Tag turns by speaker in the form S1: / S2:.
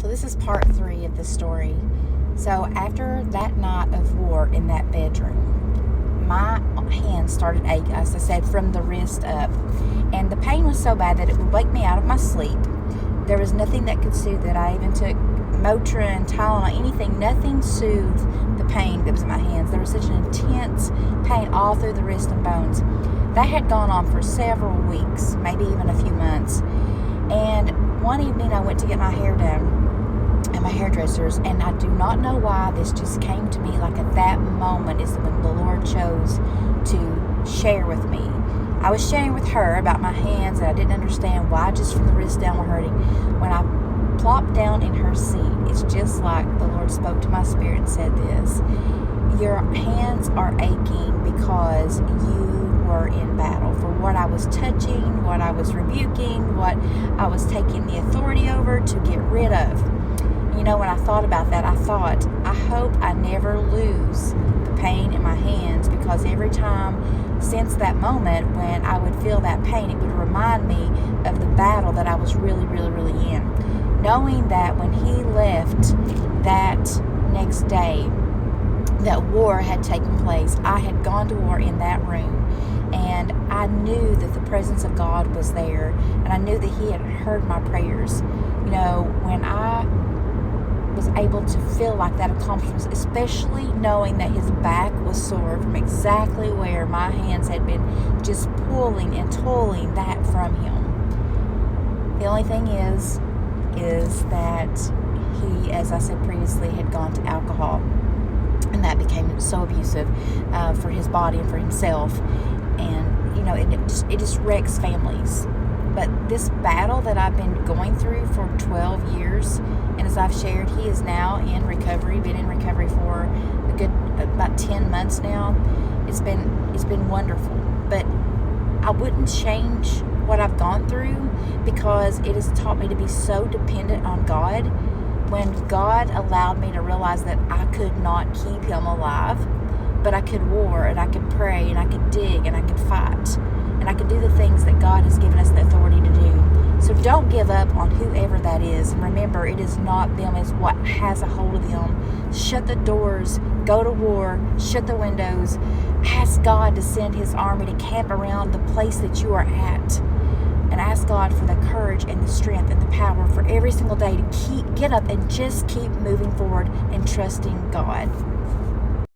S1: So this is part 3 of the story. So after that night of war in that bedroom, my hands started aching, as I said, from the wrist up. And the pain was so bad that it would wake me out of my sleep. There was nothing that could soothe it. I even took Motrin, Tylenol, anything. Nothing soothed the pain that was in my hands. There was such an intense pain all through the wrist and bones. That had gone on for several weeks, maybe even a few months. And one evening I went to get my hair done at my hairdresser's, and I do not know why this just came to me, like at that moment is when the Lord chose to share with me. I was sharing with her about my hands, and I didn't understand why just from the wrist down were hurting. When I plopped down in her seat, it's just like the Lord spoke to my spirit and said this: your hands are aching because you were in battle for what I was touching, what I was rebuking, what I was taking the authority over to get rid of. You know, when I thought about that, I thought, I hope I never lose the pain in my hands, because every time since that moment when I would feel that pain, it would remind me of the battle that I was really in. Knowing that when he left that next day, that war had taken place. I had gone to war in that room, and I knew that the presence of God was there, and I knew that he had heard my prayers. You know, when I was able to feel like that accomplishment, especially knowing that his back was sore from exactly where my hands had been just pulling and toiling that from him. The only thing is that he, as I said previously, had gone to alcohol, and that became so abusive for his body and for himself. And you know, it just wrecks families. But this battle that I've been going through for 12 years, and as I've shared, he is now in recovery, been in recovery for a good about 10 months now. It's been wonderful. But I wouldn't change what I've gone through, because it has taught me to be so dependent on God. When God allowed me to realize that I could not keep him alive, but I could war, and I could pray, and I could dig, and I could fight, and I could do the things that God has given us the authority to do. So don't give up on whoever that is. And remember, it is not them, it's what has a hold of them. Shut the doors, go to war, shut the windows, ask God to send his army to camp around the place that you are at. And ask God for the courage and the strength and the power for every single day to get up and just keep moving forward and trusting God.